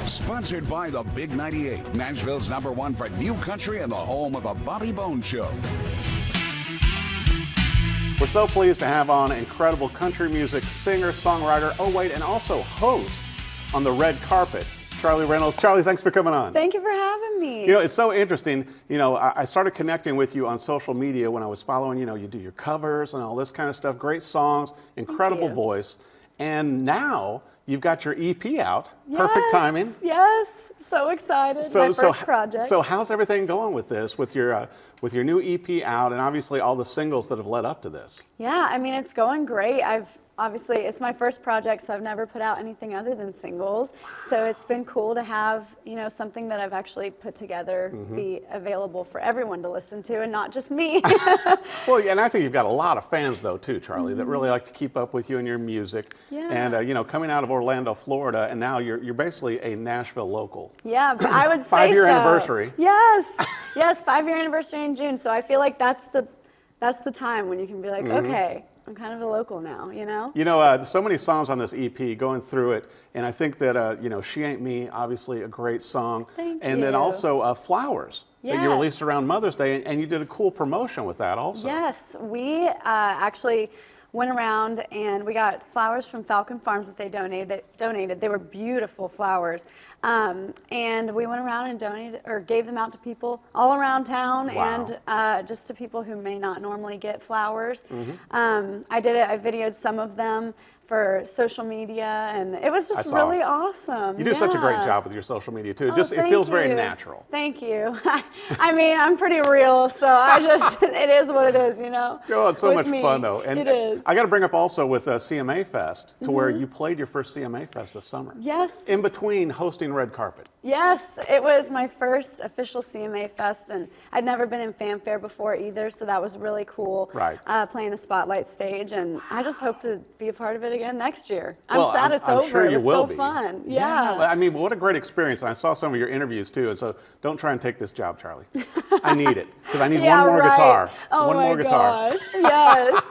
Sponsored by the Big 98, Nashville's #1 for new country and the home of the Bobby Bones Show. We're so pleased to have on incredible country music singer, songwriter, and also host on the red carpet, Charly Reynolds. Charly, thanks for coming on. Thank you for having me. You know, it's so interesting. You know, I started connecting with you on social media when I was following, you do your covers and all this kind of stuff. Great songs, incredible voice. And now you've got your EP out. Yes, perfect timing. Yes, so excited. My first project. So how's everything going with this, with your new EP out, and obviously all the singles that have led up to this? Yeah, I mean, it's going great. Obviously, it's my first project, so I've never put out anything other than singles. So it's been cool to have, something that I've actually put together be available for everyone to listen to and not just me. Well, and I think you've got a lot of fans, though, too, Charly, that really like to keep up with you and your music. Yeah. And, coming out of Orlando, Florida, and now you're basically a Nashville local. Yeah, but I would say 5-year anniversary. Yes, yes, 5-year anniversary in June. So I feel like that's the time when you can be like, okay, I'm kind of a local now, so many songs on this EP, going through it, and I think that, She Ain't Me, obviously a great song. Thank and you. then also Flowers, that you Yes. released around Mother's Day, and you did a cool promotion with that also. Yes, we actually went around and we got flowers from Falcon Farms that they donated. They were beautiful flowers. And we went around and gave them out to people all around town. Wow. And just to people who may not normally get flowers. I videoed some of them for social media, and it was just really awesome. You do such a great job with your social media too. It Thank feels you. very natural. Thank you. I mean, I'm pretty real, so it is what it is, Oh, it's so much fun though. And it is. I got to bring up also with CMA Fest, to where you played your first CMA Fest this summer. Yes. In between hosting Red Carpet. Yes, it was my first official CMA Fest, and I'd never been in fanfare before either, so that was really cool. Right. Playing the spotlight stage, and I just hope to be a part of it again next year. Well, I'm sad it's I'm over. sure you it was will so be. fun. Yeah. I mean, what a great experience. And I saw some of your interviews too, and so don't try and take this job, Charly. I need it, because I need one more guitar. Oh one my more guitar. gosh, yes.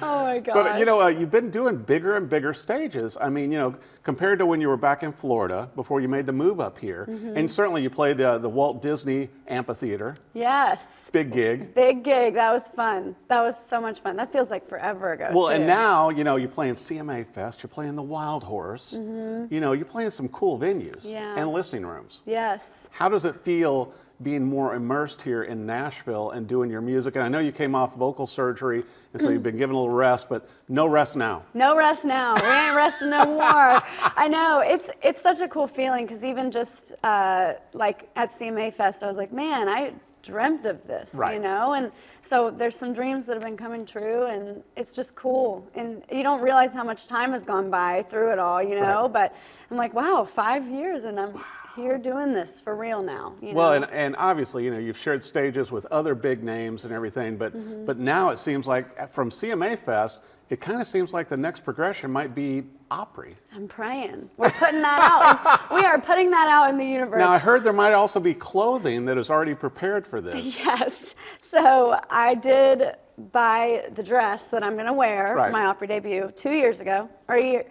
Oh my gosh. But you've been doing bigger and bigger stages. I mean, compared to when you were back in Florida before you made the move up here, and certainly you played the Walt Disney Amphitheater. Yes. Big gig. Big gig. That was fun. That was so much fun. That feels like forever ago. Well, too. and now, you're playing CMA Fest, you're playing the Wild Horse, you're playing some cool venues and listening rooms. Yes. How does it feel being more immersed here in Nashville and doing your music? And I know you came off vocal surgery, and so you've been given a little rest, but no rest now. No rest now. We ain't resting no more. I know. It's such a cool feeling, because even just like at CMA Fest, I was like, man, I dreamt of this, and so there's some dreams that have been coming true, and it's just cool, and you don't realize how much time has gone by through it all, but I'm like, wow, 5 years, and I'm here doing this for real now. Well, and obviously, you've shared stages with other big names and everything, but now it seems like from CMA Fest, it kind of seems like the next progression might be Opry. I'm praying. We're putting that out. We are putting that out in the universe. Now, I heard there might also be clothing that is already prepared for this. Yes. So I did buy the dress that I'm going to wear for my Opry debut 2 years ago. Or 2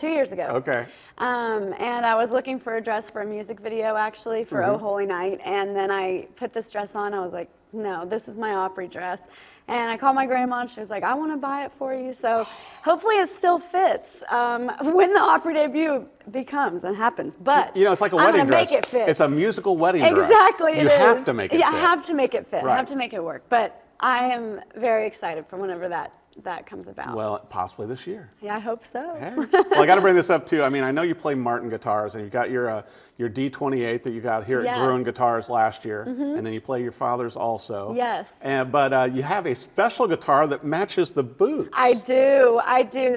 years ago. Okay. And I was looking for a dress for a music video, actually, for Oh Holy Night. And then I put this dress on. I was like, no, this is my Opry dress. And I called my grandma, and she was like, I want to buy it for you. So hopefully it still fits when the Opry debut becomes and happens. But it's like a wedding dress. Make it fit. It's a musical wedding dress. Exactly. You have to make it fit. Yeah, I have to make it fit. Right. I have to make it work. But I am very excited for whenever that comes about. Well, possibly this year. Yeah, I hope so. Hey. Well, I got to bring this up too. I mean, I know you play Martin guitars, and you've got your D28 that you got here at Gruen Guitars last year, and then you play your father's also. Yes. But you have a special guitar that matches the boots. I do.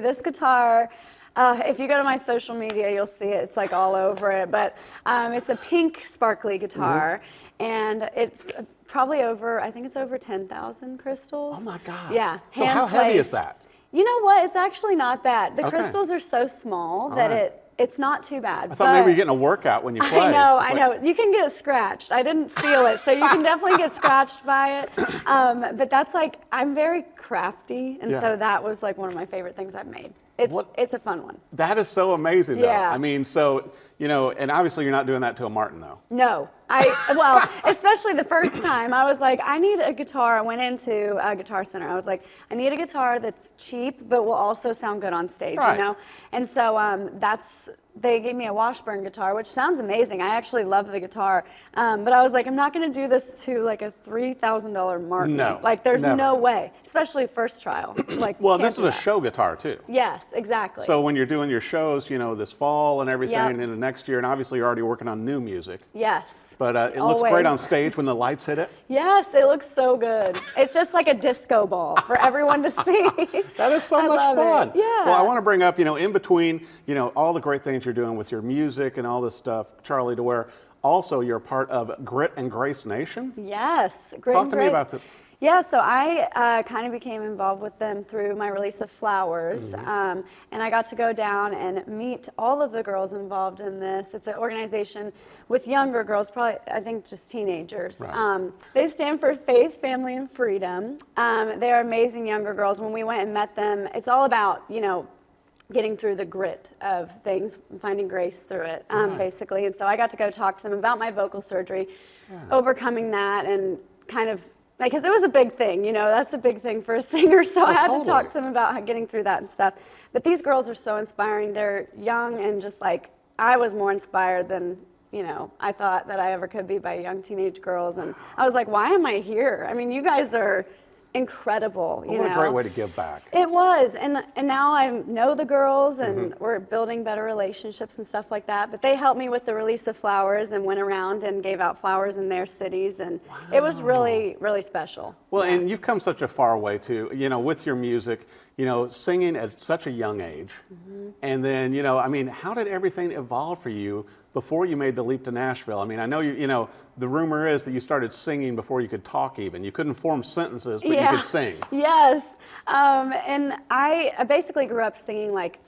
This guitar, if you go to my social media, you'll see it. It's like all over it. But it's a pink sparkly guitar, and it's probably I think it's over 10,000 crystals. Oh my God. Yeah. So how heavy is that? You know what? It's actually not bad. The crystals are so small that it's not too bad. I thought maybe you're getting a workout when you play. I know. You can get it scratched. I didn't seal it, so you can definitely get scratched by it. But that's I'm very crafty, and so that was one of my favorite things I've made. It's a fun one. That is so amazing, though. Yeah. I mean, so and obviously you're not doing that to a Martin though. No, well, especially the first time, I was like, I need a guitar. I went into a Guitar Center. I was like, I need a guitar that's cheap, but will also sound good on stage, Right. And so they gave me a Washburn guitar, which sounds amazing. I actually love the guitar. But I was like, I'm not going to do this to like a $3,000 Martin. No, Like, there's never. no way, especially first trial. Like, Well, can't this do is a that. show guitar too. Yes, exactly. So when you're doing your shows, this fall and everything, Yep. and into next year, and obviously you're already working on new music. Yes. But it looks great Always. on stage when the lights hit it. Yes, it looks so good. It's just like a disco ball for everyone to see. That is so I much love fun. it. Yeah. Well, I want to bring up, in between, all the great things you're doing with your music and all this stuff, Charly, to where also you're part of Grit and Grace Nation. Yes. Grit Talk and to me Grace. about this. Yeah, so I kind of became involved with them through my release of Flowers, Mm-hmm. and I got to go down and meet all of the girls involved in this. It's an organization with younger girls, probably I think just teenagers. Right. They stand for Faith, Family, and Freedom. They're amazing younger girls. When we went and met them, it's all about getting through the grit of things, finding grace through it, basically. And so I got to go talk to them about my vocal surgery, overcoming that, and kind of. Because it was a big thing, that's a big thing for a singer. So I had to talk to them about getting through that and stuff. But these girls are so inspiring. They're young and just like, I was more inspired than, I thought that I ever could be by young teenage girls. And I was like, why am I here? I mean, you guys are incredible. What a great way to give back. It was, and now I know the girls, and we're building better relationships and stuff like that. But they helped me with the release of Flowers and went around and gave out flowers in their cities, and it was really, really special. Well, and you've come such a far way too, with your music, singing at such a young age. And then, how did everything evolve for you before you made the leap to Nashville? I mean, I know the rumor is that you started singing before you could talk even. You couldn't form sentences, but you could sing. Yes. And I basically grew up singing like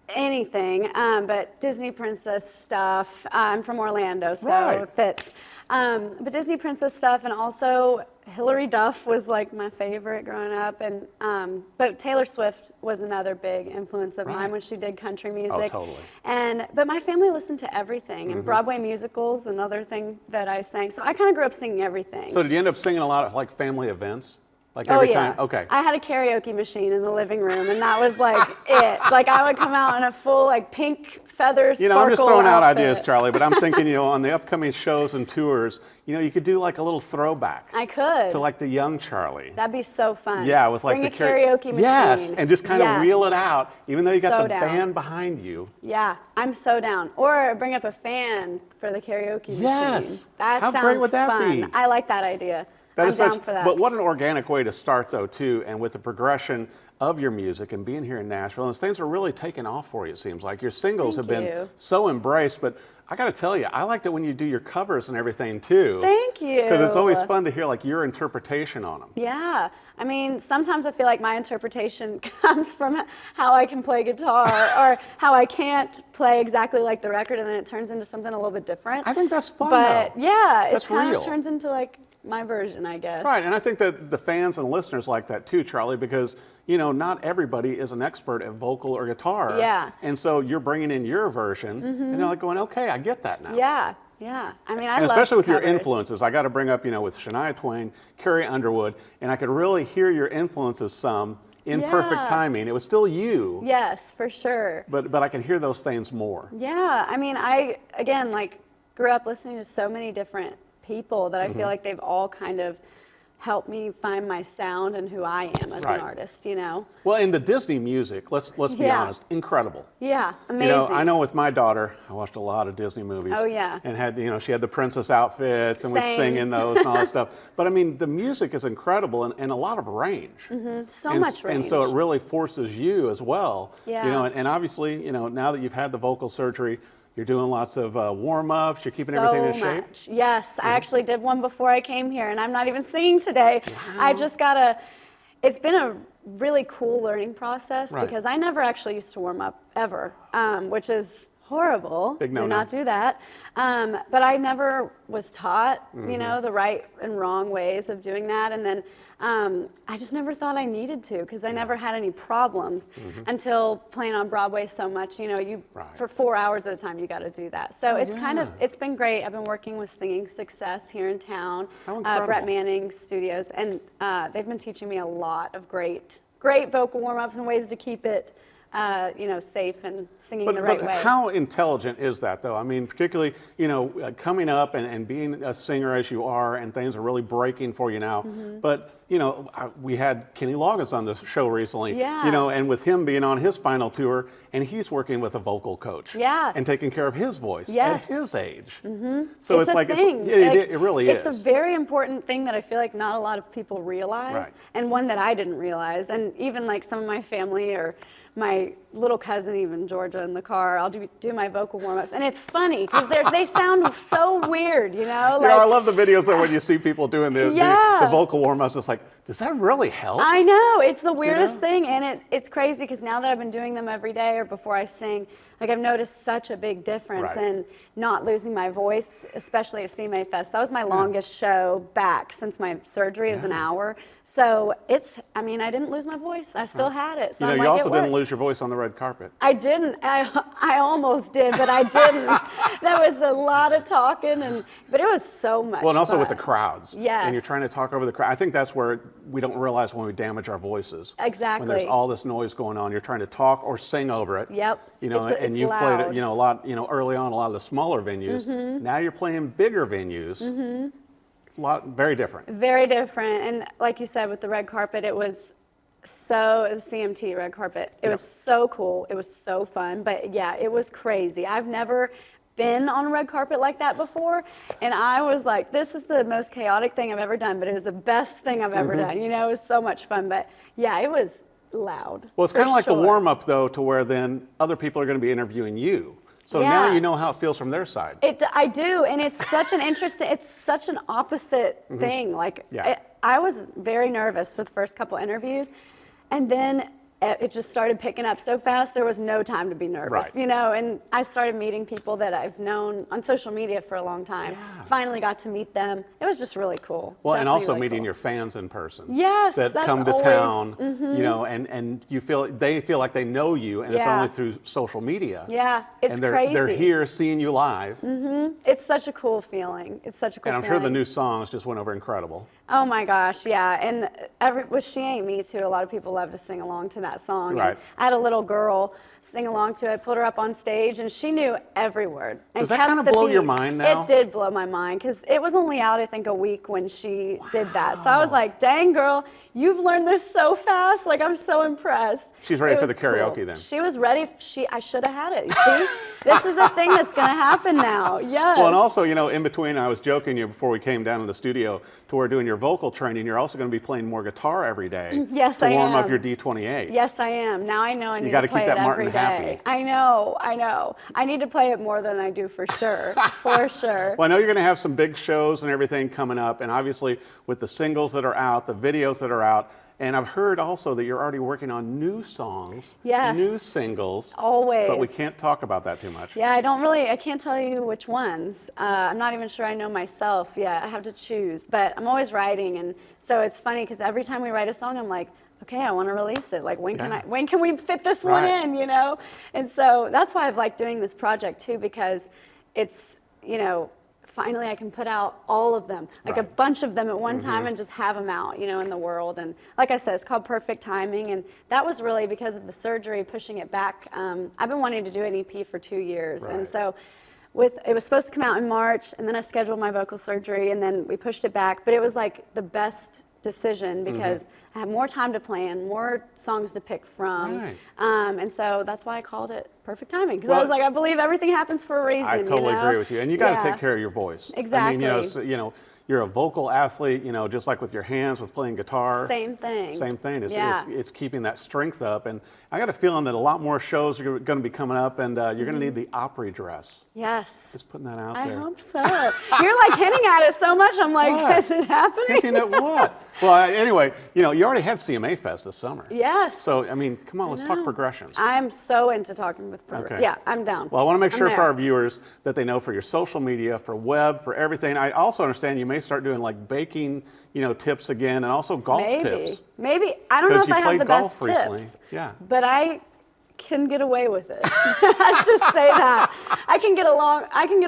anything, but Disney princess stuff. I'm from Orlando, so it fits. But Disney princess stuff, and also Hillary Duff was like my favorite growing up, and but Taylor Swift was another big influence of mine when she did country music. Oh, totally. But my family listened to everything, and Broadway musicals, another thing that I sang. So I kind of grew up singing everything. So did you end up singing a lot of like family events? Like Oh every yeah. time? Okay. I had a karaoke machine in the living room, and that was like it. Like I would come out in a full like pink feather sparkle I'm just throwing out outfit. ideas, Charly, but I'm thinking, on the upcoming shows and tours, you could do like a little throwback I could. to like the young Charly. That'd be so fun. Yeah, with like Bring the a karaoke machine. Yes, and just kind of Yes. reel it out, even though you got So the down. band behind you. Yeah, I'm so down. Or bring up a fan for the karaoke machine. Yes. That How sounds great would that fun. be? I like that idea. That I'm is down such, for that. But what an organic way to start, though, too, and with the progression of your music and being here in Nashville, and things are really taking off for you, it seems like. Your singles Thank have been you. so embraced, but I got to tell you, I liked it when you do your covers and everything, too. Thank you. Because it's always fun to hear, like, your interpretation on them. Yeah, I mean, sometimes I feel like my interpretation comes from how I can play guitar or how I can't play exactly like the record, and then it turns into something a little bit different. I think that's fun, But though. yeah, it That's kind real. of turns into like my version, I guess. Right, and I think that the fans and listeners like that too, Charly, because not everybody is an expert at vocal or guitar. Yeah. And so you're bringing in your version, and they're like going, okay, I get that now. Yeah, yeah. I mean, I And love especially with your covers. influences, I got to bring up, with Shania Twain, Carrie Underwood, and I could really hear your influences some in perfect Yeah. timing. It was still you, Yes, for sure. but I can hear those things more. Yeah, I mean, I again grew up listening to so many different people that I feel like they've all kind of helped me find my sound and who I am as Right. an artist, Well, in the Disney music, let's be Yeah. honest, incredible. Yeah, amazing. I know with my daughter, I watched a lot of Disney movies. Oh, yeah. And had, she had the princess outfits and would Same. sing in those and all that stuff. But I mean, the music is incredible and a lot of range. So and, much range. And so it really forces you as well. Yeah. And obviously, now that you've had the vocal surgery, you're doing lots of warm-ups, you're keeping so everything in shape. much. Yes, I actually did one before I came here, and I'm not even singing today. I just it's been a really cool learning process Right. because I never actually used to warm up ever, which is horrible. Big no-no. Do not do that. But I never was taught, you know, the right and wrong ways of doing that. And then I just never thought I needed to, because I never had any problems until playing on Broadway so much. You know, for 4 hours at a time, you got to do that. So it's kind of, it's been great. I've been working with Singing Success here in town, Brett Manning's studios, and they've been teaching me a lot of great vocal warm-ups and ways to keep it you know, safe and singing the right way. But how intelligent is that, though? I mean, particularly, you know, coming up and being a singer as you are, and things are really breaking for you now. But, you know, we had Kenny Loggins on the show recently, you know, and with him being on his final tour, and he's working with a vocal coach and taking care of his voice at his age. So it's like, it really is. It's a very important thing that I feel like not a lot of people realize, and one that I didn't realize. And even like some of my family or my little cousin, even Georgia, in the car, I'll do my vocal warm-ups, and it's funny because they sound so weird, you know? Like, you know, I love the videos that when you see people doing the vocal warm-ups, it's like, does that really help? I know, it's the weirdest thing, and it's crazy because now that I've been doing them every day or before I sing, like I've noticed such a big difference in not losing my voice, especially at CMA Fest. That was my longest show back since my surgery. It was an hour. So I mean, I didn't lose my voice. I still had it. So you know, I'm you like, also didn't lose your voice on the red carpet. I didn't. I almost did, but I didn't. There was a lot of talking, but it was so much Well, and also fun. with the crowds. Yes. And you're trying to talk over the crowd. I think that's where we don't realize when we damage our voices. Exactly. When there's all this noise going on, you're trying to talk or sing over it. Yep. You know, and you've played it, you know, a lot, you know, early on, a lot of the smaller venues. Now you're playing bigger venues. Very different. Very different. And like you said, with the red carpet, it was the CMT red carpet. It was so cool. It was so fun. But yeah, it was crazy. I've never been on a red carpet like that before. And I was like, this is the most chaotic thing I've ever done, but it was the best thing I've ever done. You know, it was so much fun. But yeah, it was loud. Well, it's kind of like the warm-up, though, to where then other people are going to be interviewing you. So now you know how it feels from their side. I do, and it's such an interesting, it's such an opposite thing. Like, I was very nervous for the first couple interviews, and then it just started picking up so fast, there was no time to be nervous, you know, and I started meeting people that I've known on social media for a long time. Finally got to meet them. It was just really cool. Well, and also really meeting cool. your fans in person. Yes, that that's come to always, town, you know, and they feel like they know you, and it's only through social media. Yeah, it's and crazy. They're here seeing you live. It's such a cool feeling. It's such a cool feeling. And I'm sure the new songs just went over incredible. Oh my gosh, yeah. And with She Ain't Me Too, a lot of people love to sing along to that song. Right. And I had a little girl sing along to it. I put her up on stage, and she knew every word. Does that kind of blow your mind now? It did blow my mind, because it was only out, I think, a week when she did that. So I was like, dang, girl, you've learned this so fast. Like, I'm so impressed. She's ready for the karaoke then. She was ready. I should have had it. You see? This is a thing that's going to happen now. Yes. Well, and also, you know, in between, I was joking you before we came down to the studio to where doing your vocal training, you're also going to be playing more guitar every day. Yes, to I am. warm up your D28. Yes, I am. Now I know I need gotta to play keep that it Martin every day. happy. I know. I need to play it more than I do, for sure. For sure. Well, I know you're going to have some big shows and everything coming up, and obviously with the singles that are out, the videos that are out, and I've heard also that you're already working on new songs, new singles. Always. But we can't talk about that too much. Yeah, I can't tell you which ones. I'm not even sure I know myself yet. I have to choose, but I'm always writing, and so it's funny because every time we write a song, I'm like, okay, I want to release it. Like, when can we fit this one in, you know? And so that's why I've liked doing this project too, because it's, you know, finally I can put out all of them, like a bunch of them at one time, and just have them out, you know, in the world. And like I said, it's called Perfect Timing, and that was really because of the surgery, pushing it back. I've been wanting to do an EP for 2 years, and so it was supposed to come out in March, and then I scheduled my vocal surgery, and then we pushed it back. But it was like the best decision because I have more time to plan, more songs to pick from, and so that's why I called it Perfect Timing, because I was like, I believe everything happens for a reason. I totally agree with you, and you got to take care of your voice. Exactly. I mean, you know, you're a vocal athlete, you know, just like with your hands, with playing guitar. Same thing. Same thing. Yeah. It's keeping that strength up. And I got a feeling that a lot more shows are going to be coming up, and you're going to need the Opry dress. Yes. Just putting that out I there. hope so. You're like hinting at it so much. I'm like, What? is it happening? Hinting at what? Well, anyway, you know, you already had CMA Fest this summer. Yes. So, I mean, come on, let's talk progressions. I'm so into talking with progressions. Okay. Yeah, I'm down. Well, I want to make I'm sure there. for our viewers that they know for your social media, for web, for everything. I also understand you may start doing like baking, you know, tips again, and also golf tips. Maybe. I don't know if you I have played the best golf recently. tips. Yeah. But I can get away with it. Let's just say that. I can get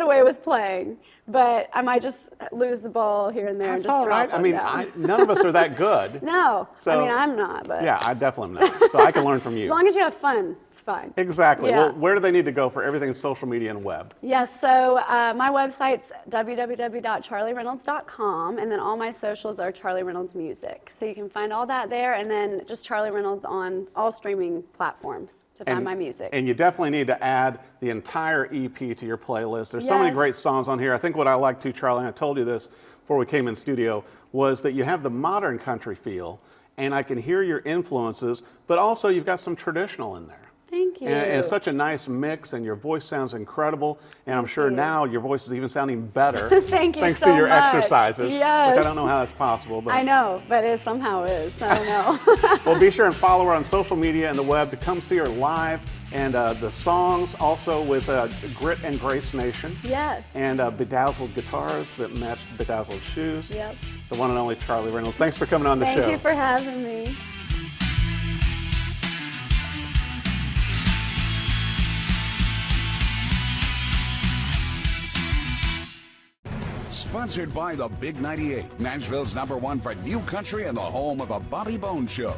away with playing, but I might just lose the ball here and there. That's and just all right. drop I mean, down. none of us are that good. No. So, I mean, I'm not, but Yeah, I definitely am not. So I can learn from you. as long as you have fun, it's fine. Exactly. Yeah. Well, where do they need to go for everything social media and web? Yes, so my website's www.charlyreynolds.com, and then all my socials are Charly Reynolds Music. So you can find all that there, and then just Charly Reynolds on all streaming platforms to find my music. And you definitely need to add the entire EP to your playlist. There's so many great songs on here. I think what I like too, Charly, and I told you this before we came in studio, was that you have the modern country feel, and I can hear your influences, but also you've got some traditional in there. Thank you. And it's such a nice mix, and your voice sounds incredible. And I'm sure now your voice is even sounding better. Thank you thanks so to your much. exercises, Yes. which I don't know how that's possible. But I know, but it somehow is. I don't know. well, be sure and follow her on social media and the web to come see her live, and the songs also with Grit and Grace Nation. Yes. And bedazzled guitars that match bedazzled shoes. Yep. The one and only Charly Reynolds. Thanks for coming on the show. Thank you for having me. Sponsored by the Big 98, Nashville's #1 for new country and the home of the Bobby Bones Show.